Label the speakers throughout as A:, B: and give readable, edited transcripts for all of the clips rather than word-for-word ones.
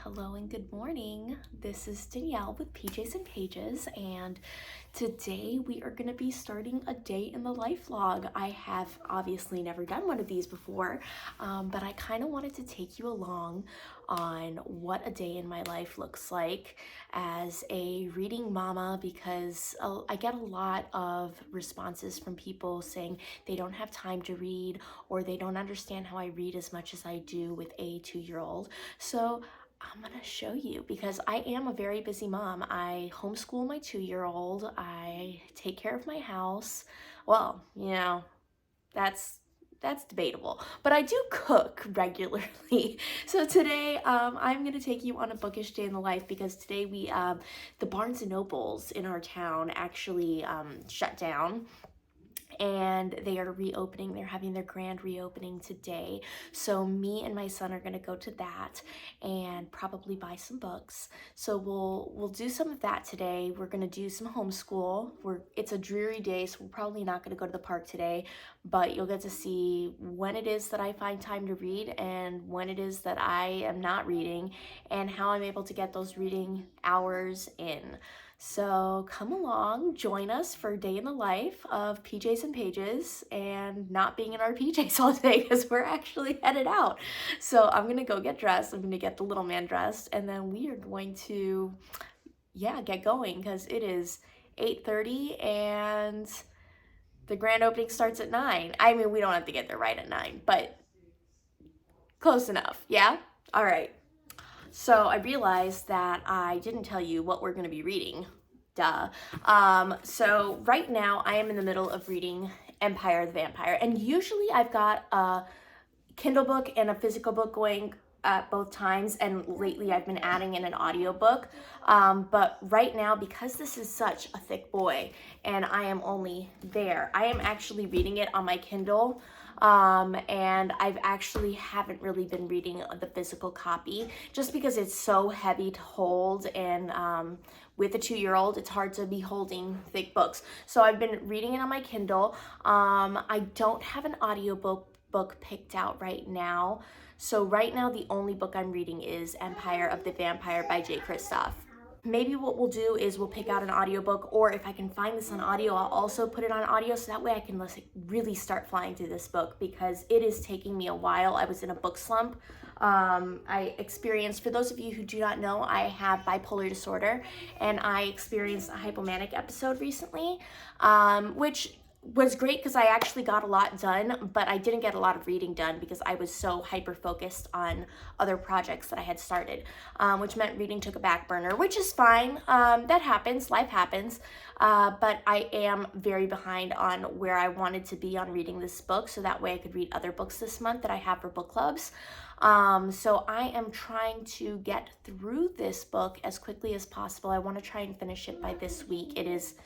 A: hello and good morning. This is Danielle with PJs and Pages, and today we are going to be starting a day in the life vlog. I have obviously never done one of these before, but I kind of wanted to take you along on what a day in my life looks like as a reading mama, because I get a lot of responses from people saying they don't have time to read or they don't understand how I read as much as I do with a 2-year-old. So I'm gonna show you, because I am a very busy mom. I homeschool my 2-year-old. I take care of my house. Well, that's debatable, but I do cook regularly. So today I'm gonna take you on a bookish day in the life, because today the Barnes and Nobles in our town actually shut down, and they are reopening. They're having their grand reopening today. So me and my son are going to go to that and probably buy some books. So we'll do some of that today. We're going to do some homeschool. It's a dreary day, so we're probably not going to go to the park today, but you'll get to see when it is that I find time to read and when it is that I am not reading, and how I'm able to get those reading hours in. So come along, join us for a day in the life of PJs and Pages, and not being in our PJs all day, because we're actually headed out. So I'm gonna go get dressed. I'm gonna get the little man dressed, and then we are going to, get going, because it is 8:30 and the grand opening starts at 9. I mean, we don't have to get there right at 9, but close enough, yeah? All right. So I realized that I didn't tell you what we're going to be reading. Duh. So right now I am in the middle of reading Empire the Vampire, and usually I've got a Kindle book and a physical book going at both times, and lately I've been adding in an audiobook. But right now, because this is such a thick boy and I am only there, I am actually reading it on my Kindle. And I've actually haven't really been reading the physical copy, just because it's so heavy to hold, and with a 2-year-old, it's hard to be holding thick books. So I've been reading it on my Kindle. I don't have an audiobook picked out right now. So right now, the only book I'm reading is Empire of the Vampire by J. Kristoff. Maybe what we'll do is we'll pick out an audiobook, or if I can find this on audio, I'll also put it on audio, so that way I can really start flying through this book, because it is taking me a while. I was in a book slump. I experienced, for those of you who do not know, I have bipolar disorder, and I experienced a hypomanic episode recently, which was great because I actually got a lot done, but I didn't get a lot of reading done because I was so hyper-focused on other projects that I had started, which meant reading took a back burner, which is fine. That happens, life happens, but I am very behind on where I wanted to be on reading this book, so that way I could read other books this month that I have for book clubs. So I am trying to get through this book as quickly as possible. I want to try and finish it by this week. It is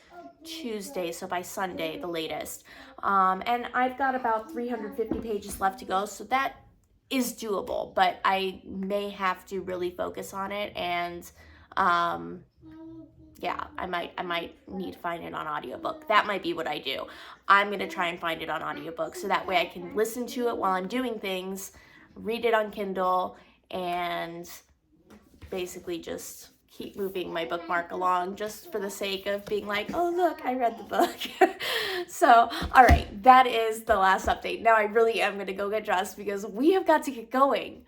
A: Tuesday, so by Sunday, the latest. And I've got about 350 pages left to go, so that is doable, but I may have to really focus on it, and I might need to find it on audiobook. That might be what I do. I'm gonna try and find it on audiobook, so that way I can listen to it while I'm doing things, read it on Kindle, and basically just keep moving my bookmark along, just for the sake of being like, oh look, I read the book. So, all right, that is the last update. Now I really am gonna go get dressed, because we have got to get going.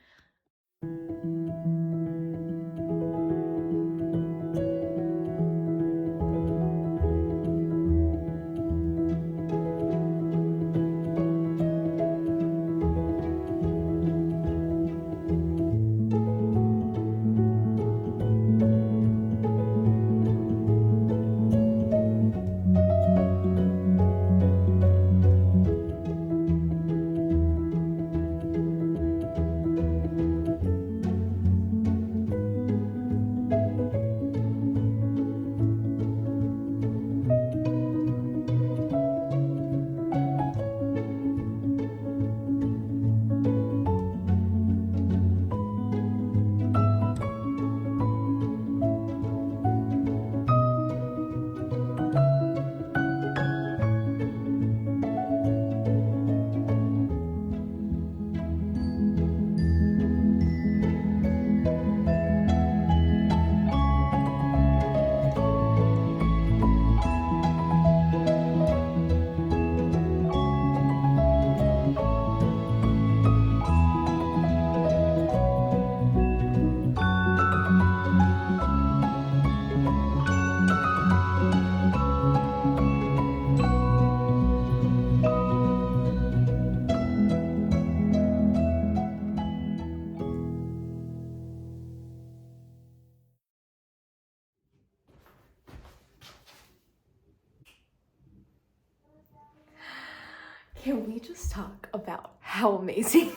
A: just talk about how amazing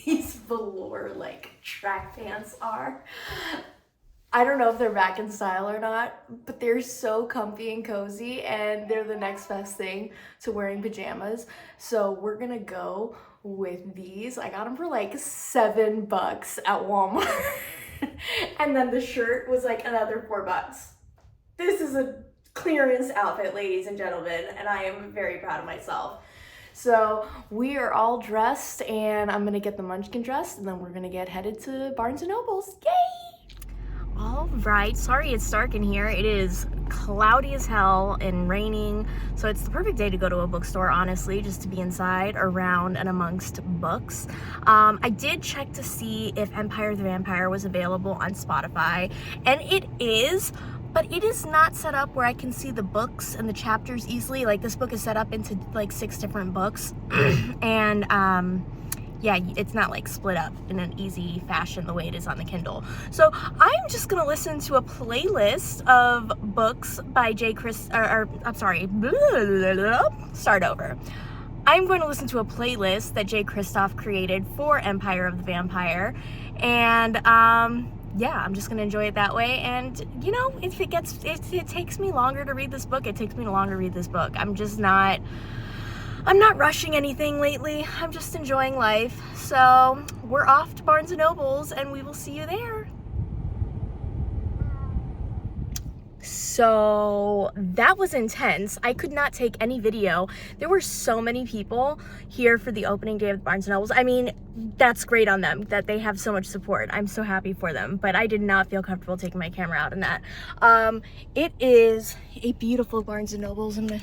A: these velour like track pants are? I don't know if they're back in style or not, but they're so comfy and cozy, and they're the next best thing to wearing pajamas. So we're gonna go with these. I got them for like $7 at Walmart. And then the shirt was like another $4. This is a clearance outfit, ladies and gentlemen, and I am very proud of myself. So we are all dressed, and I'm gonna get the munchkin dressed, and then we're gonna get headed to Barnes & Noble's. Yay! All right, sorry it's dark in here. It is cloudy as hell and raining, so it's the perfect day to go to a bookstore, honestly, just to be inside, around and amongst books. I did check to see if Empire the Vampire was available on Spotify, and it is, but it is not set up where I can see the books and the chapters easily. Like, this book is set up into like 6 different books, and yeah, it's not like split up in an easy fashion the way it is on the Kindle. So I'm just gonna listen to a playlist of books by start over. I'm going to listen to a playlist that Jay Kristoff created for Empire of the Vampire, and yeah, I'm just gonna enjoy it that way. And you know, if it takes me longer to read this book, it takes me longer to read this book. I'm not rushing anything lately. I'm just enjoying life. So we're off to Barnes & Noble's, and we will see you there. So that was intense. I could not take any video. There were so many people here for the opening day of Barnes & Noble's. I mean, that's great on them that they have so much support. I'm so happy for them, but I did not feel comfortable taking my camera out in that. It is a beautiful Barnes & Noble's. I'm gonna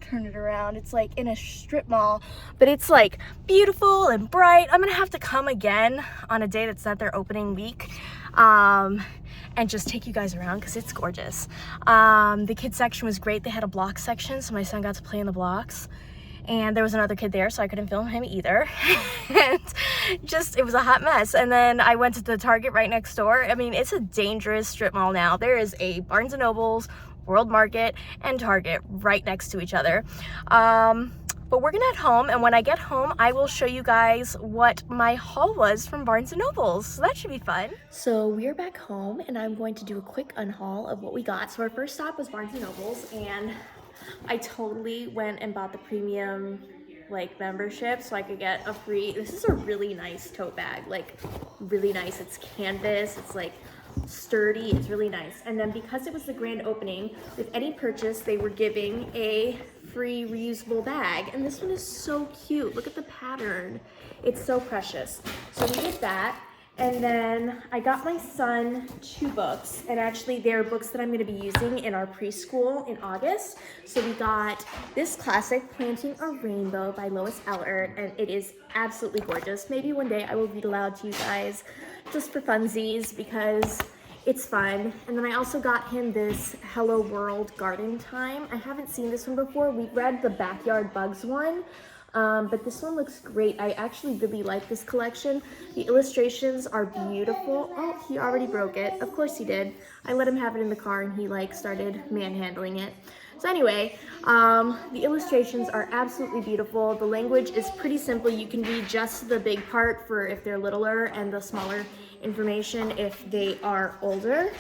A: turn it around. It's like in a strip mall, but it's like beautiful and bright. I'm gonna have to come again on a day that's not their opening week, and just take you guys around because it's gorgeous. The kids section was great. They had a block section, so my son got to play in the blocks, and there was another kid there, so I couldn't film him either. And just, it was a hot mess. And then I went to the Target right next door. I mean, it's a dangerous strip mall now. There is a Barnes & Noble's, World Market, and Target right next to each other. But we're gonna head home, and when I get home, I will show you guys what my haul was from Barnes & Noble's. So that should be fun. So we're back home, and I'm going to do a quick unhaul of what we got. So our first stop was Barnes & Noble's, and I totally went and bought the premium like membership so I could get a free, this is a really nice tote bag, like really nice. It's canvas, it's like sturdy, it's really nice. And then because it was the grand opening, with any purchase they were giving a free reusable bag, and this one is so cute. Look at the pattern, it's so precious. So we did that, and then I got my son 2 books, and actually they're books that I'm going to be using in our preschool in August. So we got this classic, Planting a Rainbow by Lois Ehlert, and it is absolutely gorgeous. Maybe one day I will read aloud to you guys just for funsies because it's fun. And then I also got him this Hello World Garden Time. I haven't seen this one before. We read the Backyard Bugs one, but this one looks great. I actually really like this collection. The illustrations are beautiful. Oh, he already broke it. Of course he did. I let him have it in the car, and he like started manhandling it. So anyway, the illustrations are absolutely beautiful. The language is pretty simple. You can read just the big part for if they're littler, and the smaller information if they are older.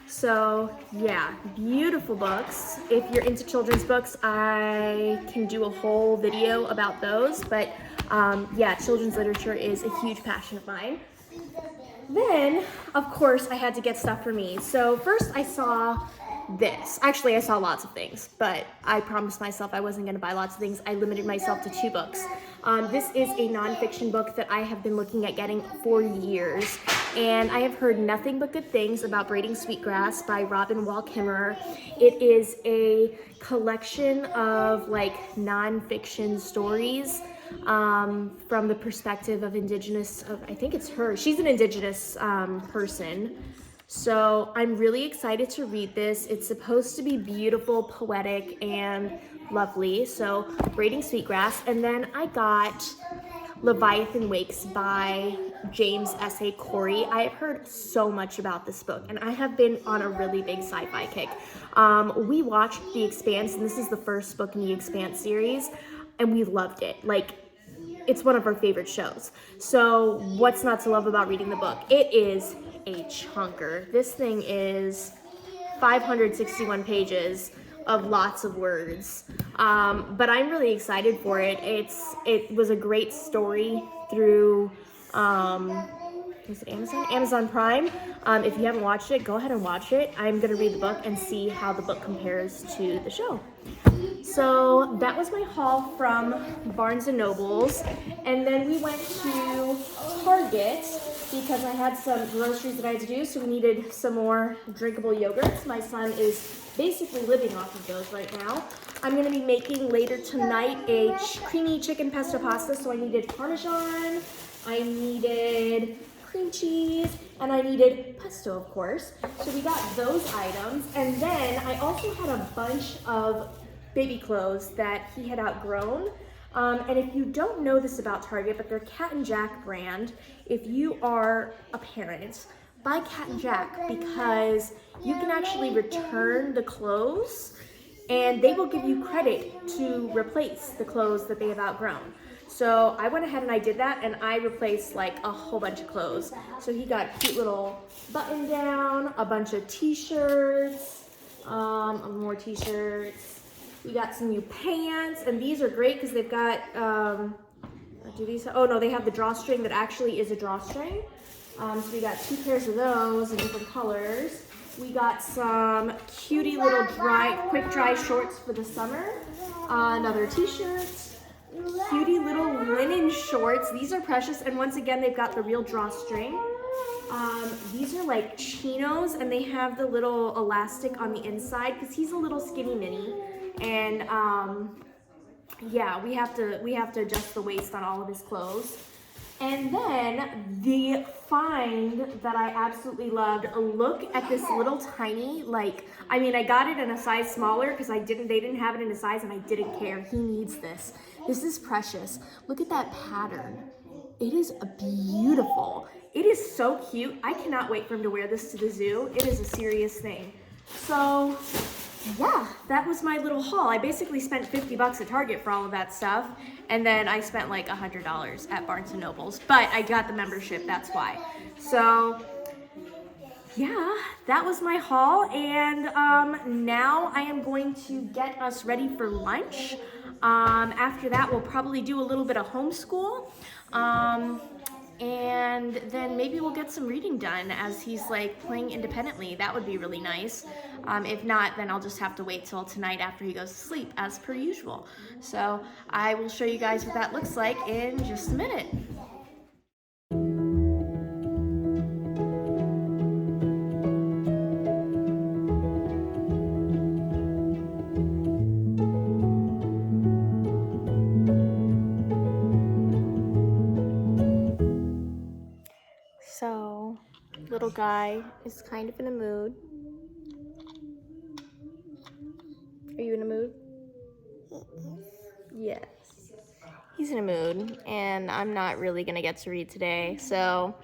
A: So yeah, beautiful books. If you're into children's books, I can do a whole video about those, but yeah, children's literature is a huge passion of mine. Then, of course, I had to get stuff for me. So first I saw this. Actually, I saw lots of things, but I promised myself I wasn't going to buy lots of things. I limited myself to 2 books. This is a nonfiction book that I have been looking at getting for years, and I have heard nothing but good things about Braiding Sweetgrass by Robin Wall Kimmerer. It is a collection of like nonfiction stories from the perspective of I think it's her. She's an Indigenous person. So I'm really excited to read this. It's supposed to be beautiful, poetic, and lovely. So Braiding Sweetgrass. And then I got Leviathan Wakes by James S.A. Corey. I have heard so much about this book, and I have been on a really big sci-fi kick. We watched The Expanse, and this is the first book in the Expanse series. and we loved it. Like, it's one of our favorite shows. So what's not to love about reading the book? It is a chunker. This thing is 561 pages of lots of words. But I'm really excited for it. It was a great story through, is it Amazon? Amazon Prime. If you haven't watched it, go ahead and watch it. I'm gonna read the book and see how the book compares to the show. So that was my haul from Barnes & Nobles. And then we went to Target because I had some groceries that I had to do. So we needed some more drinkable yogurts. My son is basically living off of those right now. I'm going to be making later tonight a creamy chicken pesto pasta. So I needed Parmesan, I needed cream cheese, and I needed pesto, of course. So we got those items. And then I also had a bunch of baby clothes that he had outgrown. And if you don't know this about Target, but they're Cat and Jack brand, if you are a parent, buy Cat and Jack because you can actually return the clothes and they will give you credit to replace the clothes that they have outgrown. So I went ahead and I did that, and I replaced like a whole bunch of clothes. So he got a cute little button down, a bunch of t-shirts, more t-shirts. We got some new pants, and these are great because they've got, do these, oh no, they have the drawstring that actually is a drawstring. So we got 2 pairs of those in different colors. We got some cutie little quick dry shorts for the summer. Another t-shirt, cutie little linen shorts. These are precious, and once again, they've got the real drawstring. These are like chinos, and they have the little elastic on the inside because he's a little skinny mini. And yeah, we have to adjust the waist on all of his clothes. And then the find that I absolutely loved, look at this little tiny, like, I mean, I got it in a size smaller because they didn't have it in a size, and I didn't care. He needs this. This is precious. Look at that pattern. It is beautiful. It is so cute. I cannot wait for him to wear this to the zoo. It is a serious thing. So yeah, that was my little haul. I basically spent $50 at Target for all of that stuff, and then I spent like $100 at Barnes & Nobles, but I got the membership, that's why. So yeah, that was my haul, and now I am going to get us ready for lunch. After that, we'll probably do a little bit of homeschool, and then maybe we'll get some reading done as he's like playing independently. That would be really nice. If not, then I'll just have to wait till tonight after he goes to sleep, as per usual. So I will show you guys what that looks like in just a minute. So, little guy is kind of in a mood. Are you in a mood? Yes. He's in a mood, and I'm not really gonna get to read today, so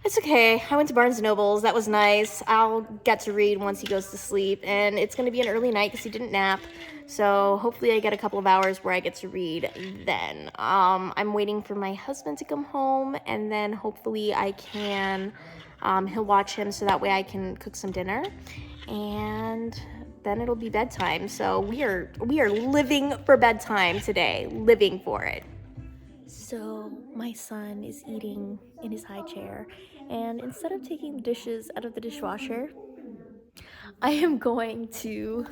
A: it's okay. I went to Barnes & Nobles. That was nice. I'll get to read once he goes to sleep, and it's gonna be an early night because he didn't nap. So hopefully I get a couple of hours where I get to read then. I'm waiting for my husband to come home, and then hopefully I can, he'll watch him so that way I can cook some dinner, and then it'll be bedtime. So we are living for bedtime today, living for it. So my son is eating in his high chair, and instead of taking the dishes out of the dishwasher, I am going to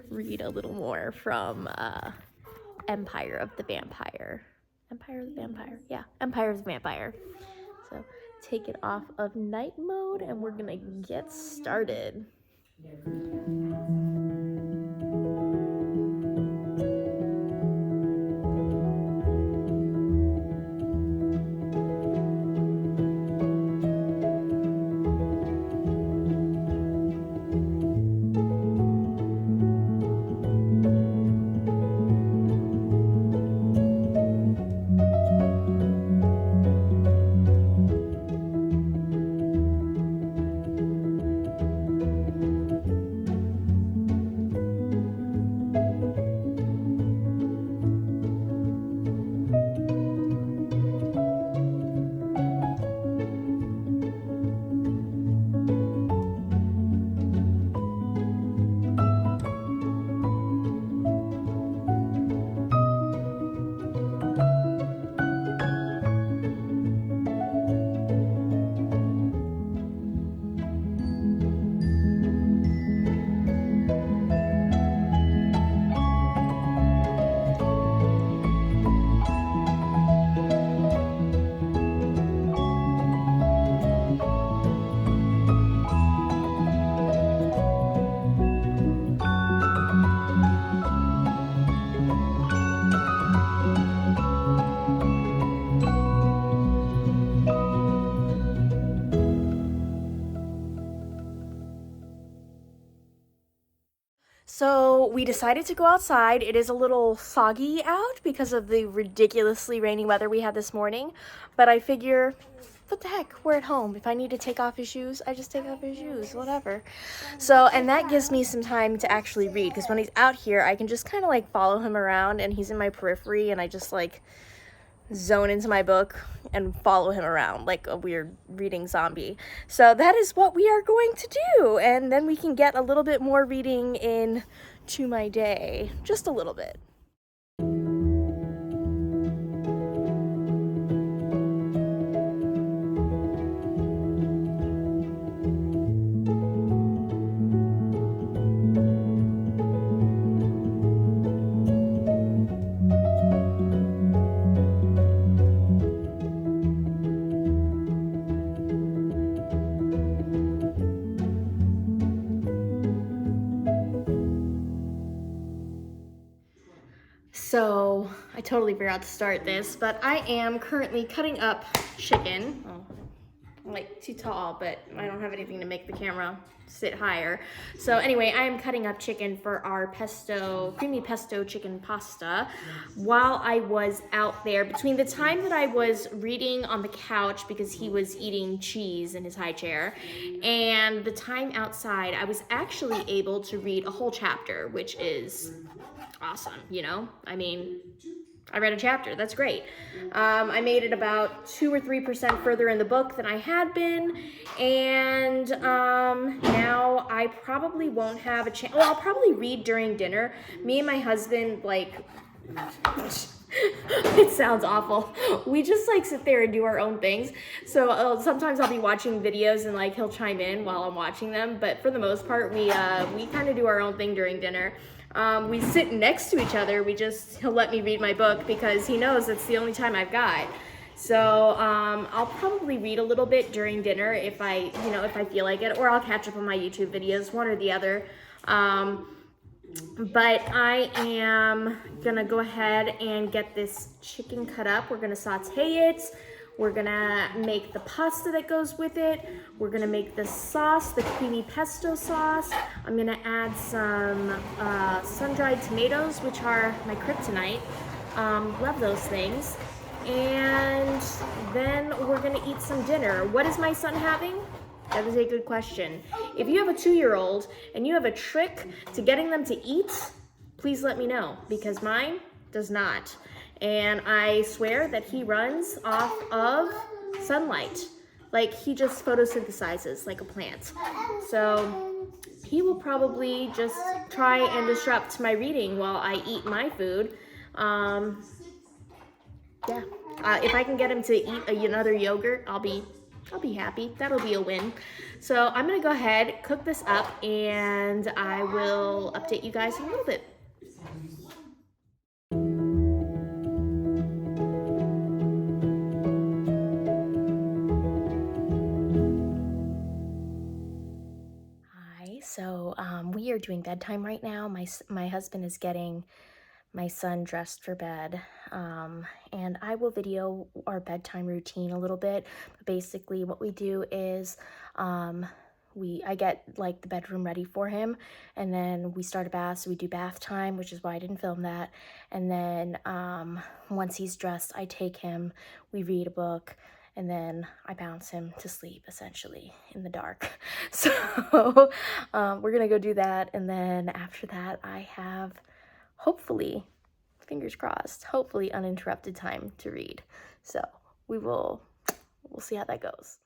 A: read a little more from Empire of the Vampire. Empire of the Vampire? Yeah, Empire of the Vampire. So take it off of night mode, and we're gonna get started. So we decided to go outside. It is a little foggy out because of the ridiculously rainy weather we had this morning, but I figure, what the heck, we're at home. If I need to take off his shoes, I just take off his shoes, whatever. So, and that gives me some time to actually read, because when he's out here, I can just kind of like follow him around, and he's in my periphery, and I just like zone into my book and follow him around like a weird reading zombie. So that is what we are going to do, and then we can get a little bit more reading in to my day, just a little bit. So I totally forgot to start this, but I am currently cutting up chicken. Oh, I'm like too tall, but I don't have anything to make the camera sit higher. So anyway, I am cutting up chicken for our creamy pesto chicken pasta while I was out there. Between the time that I was reading on the couch because he was eating cheese in his high chair and the time outside, I was actually able to read a whole chapter, which is awesome, you know? I mean, I read a chapter, that's great. I made it about 2 or 3% further in the book than I had been, and now I probably won't have a chance. Well, I'll probably read during dinner. Me and my husband, like, it sounds awful. We just like sit there and do our own things. So sometimes I'll be watching videos and like he'll chime in while I'm watching them, but for the most part, we kind of do our own thing during dinner. We sit next to each other. He'll let me read my book because he knows that's the only time I've got. So I'll probably read a little bit during dinner if I feel like it, or I'll catch up on my YouTube videos, one or the other. But I am gonna go ahead and get this chicken cut up. We're gonna saute it. We're gonna make the pasta that goes with it. We're gonna make the sauce, the creamy pesto sauce. I'm gonna add some sun-dried tomatoes, which are my kryptonite. Love those things. And then we're gonna eat some dinner. What is my son having? That is a good question. If you have a 2-year-old and you have a trick to getting them to eat, please let me know, because mine does not. And I swear that he runs off of sunlight. Like, he just photosynthesizes like a plant. So he will probably just try and disrupt my reading while I eat my food. If I can get him to eat another yogurt, I'll be happy. That'll be a win. So I'm gonna go ahead, cook this up, and I will update you guys in a little bit. Hi, so we are doing bedtime right now. My husband is getting my son dressed for bed, and I will video our bedtime routine a little bit. But basically what we do is I get like the bedroom ready for him, and then we start a bath, so we do bath time, which is why I didn't film that. And then once he's dressed, I take him, we read a book, and then I bounce him to sleep, essentially, in the dark. So we're gonna go do that, and then after that I have, hopefully, fingers crossed, hopefully uninterrupted time to read. So we'll see how that goes.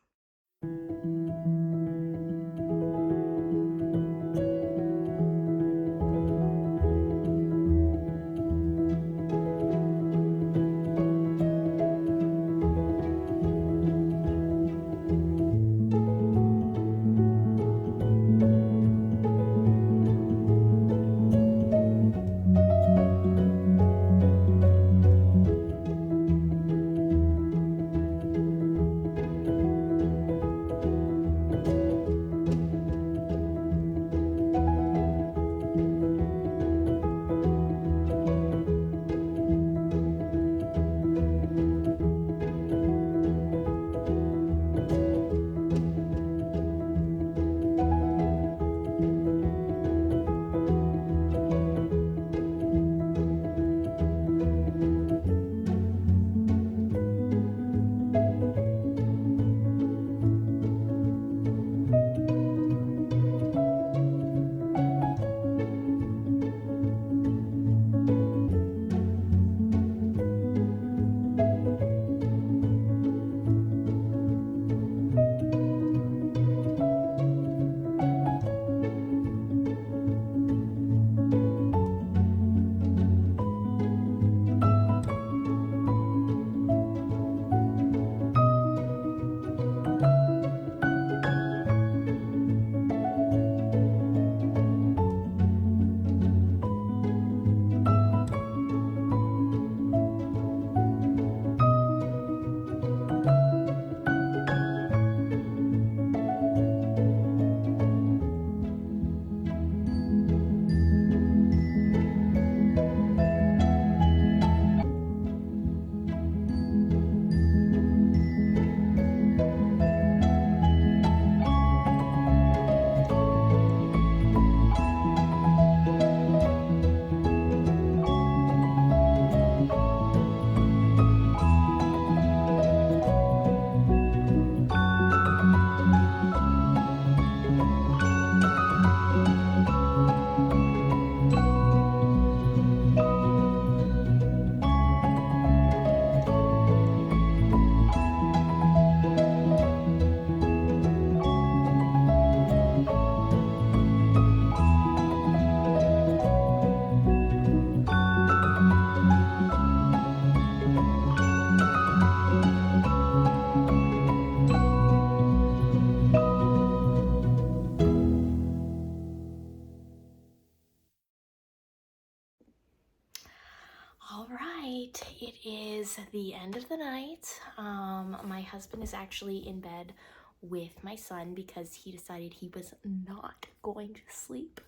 A: is the end of the night. My husband is actually in bed with my son because he decided he was not going to sleep.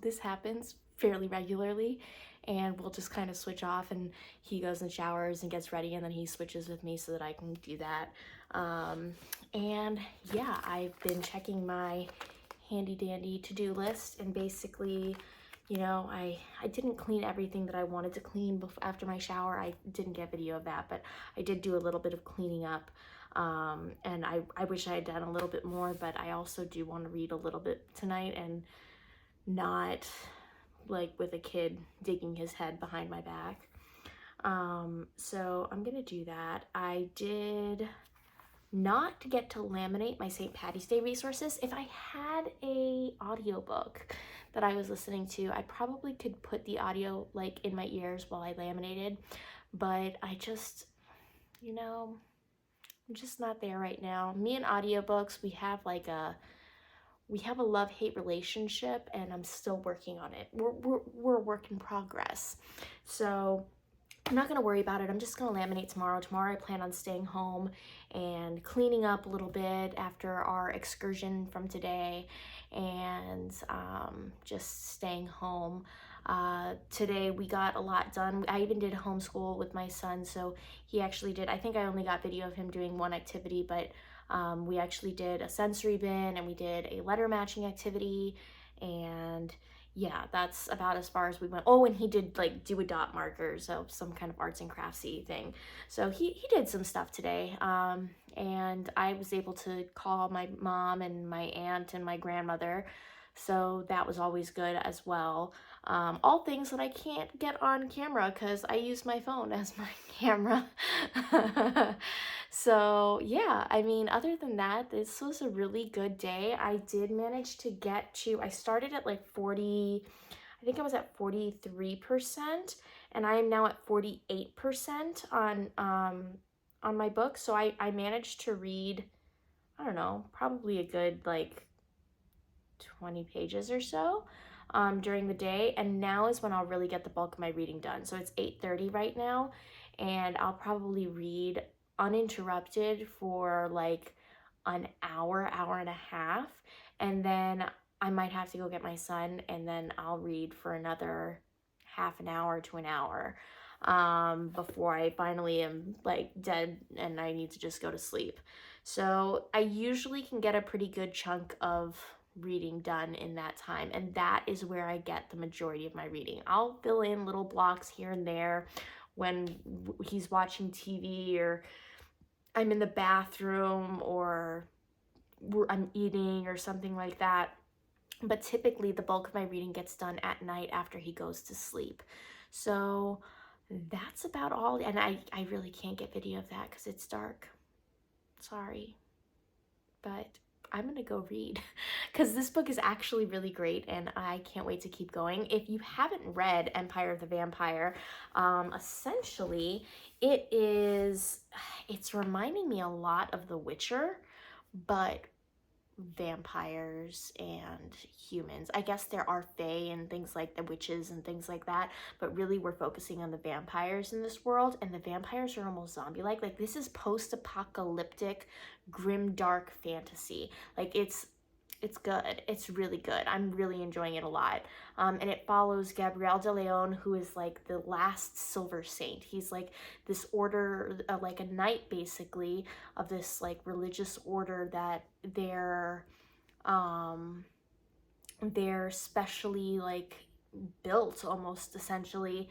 A: This happens fairly regularly, and we'll just kind of switch off, and he goes and showers and gets ready, and then he switches with me so that I can do that. And yeah, I've been checking my handy dandy to-do list, and basically, you know, I didn't clean everything that I wanted to clean after my shower. I didn't get video of that, but I did do a little bit of cleaning up. And I wish I had done a little bit more, but I also do want to read a little bit tonight and not like with a kid digging his head behind my back. So I'm gonna do that. I did not get to laminate my St. Patty's Day resources. If I had a audiobook that I was listening to, I probably could put the audio like in my ears while I laminated, but I just, you know, I'm just not there right now. Me and audiobooks, we have a love-hate relationship, and I'm still working on it. We're a work in progress. So I'm not going to worry about it. I'm just going to laminate tomorrow. Tomorrow I plan on staying home and cleaning up a little bit after our excursion from today, and just staying home. Today we got a lot done. I even did homeschool with my son, so he actually did, I think I only got video of him doing one activity, but we actually did a sensory bin, and we did a letter matching activity, and yeah, that's about as far as we went. Oh, and he did like do a dot marker, so some kind of arts and craftsy thing. So he did some stuff today. And I was able to call my mom and my aunt and my grandmother. So that was always good as well. All things that I can't get on camera because I use my phone as my camera. So yeah, I mean, other than that, this was a really good day. I did manage to get to, I started at like 40, I think I was at 43%, and I am now at 48% on my book. So I managed to read, I don't know, probably a good like 20 pages or so during the day, and now is when I'll really get the bulk of my reading done. So it's 8:30 right now, and I'll probably read uninterrupted for like an hour, hour and a half, and then I might have to go get my son, and then I'll read for another half an hour to an hour before I finally am like dead and I need to just go to sleep. So I usually can get a pretty good chunk of reading done in that time, and that is where I get the majority of my reading. I'll fill in little blocks here and there when he's watching TV, or I'm in the bathroom, or I'm eating or something like that. But typically the bulk of my reading gets done at night after he goes to sleep. So that's about all. And I really can't get video of that because it's dark. Sorry. But I'm going to go read because this book is actually really great, and I can't wait to keep going. If you haven't read Empire of the Vampire, essentially it's reminding me a lot of The Witcher, but vampires and humans. I guess there are fae and things like the witches and things like that, but really we're focusing on the vampires in this world, and the vampires are almost zombie-like. Like, this is post-apocalyptic, grim, dark fantasy. Like, it's good. It's really good. I'm really enjoying it a lot. And it follows Gabriel de Leon, who is like the last silver saint. He's like this order, like a knight basically, of this like religious order that they're specially like built almost essentially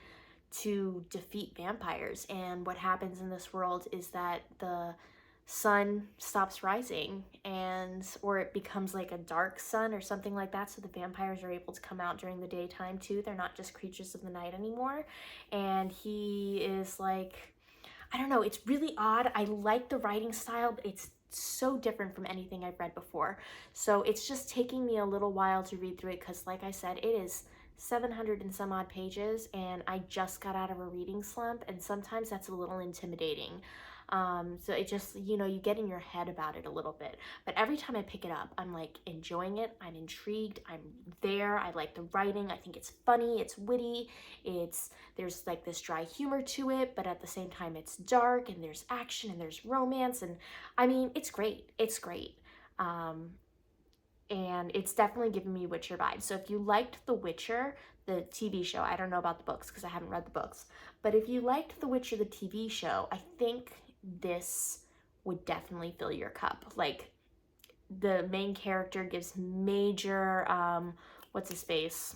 A: to defeat vampires. And what happens in this world is that the sun stops rising, or it becomes like a dark sun or something like that, so the vampires are able to come out during the daytime too. They're not just creatures of the night anymore. And he is like, I don't know, it's really odd. I like the writing style, but it's so different from anything I've read before. So it's just taking me a little while to read through it because, like I said, it is 700 and some odd pages, and I just got out of a reading slump, and sometimes that's a little intimidating. So it just, you get in your head about it a little bit. But every time I pick it up, I'm like enjoying it. I'm intrigued. I'm there. I like the writing. I think it's funny. It's witty. There's like this dry humor to it, but at the same time, it's dark and there's action and there's romance. And I mean, it's great. It's great. And it's definitely giving me Witcher vibes. So if you liked The Witcher, the TV show, I don't know about the books because I haven't read the books, but if you liked The Witcher, the TV show, I think this would definitely fill your cup. Like, the main character gives major, what's his face?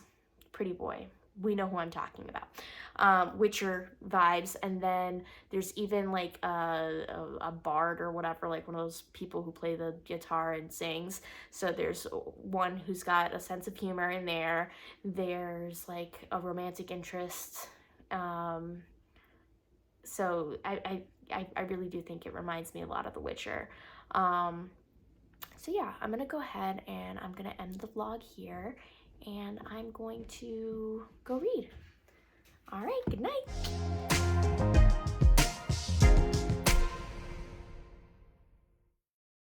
A: Pretty boy. We know who I'm talking about. Witcher vibes. And then there's even like a bard or whatever, like one of those people who play the guitar and sings. So there's one who's got a sense of humor in there. There's like a romantic interest. So I really do think it reminds me a lot of The Witcher. So yeah, I'm gonna go ahead and I'm gonna end the vlog here, and I'm going to go read. All right, good night.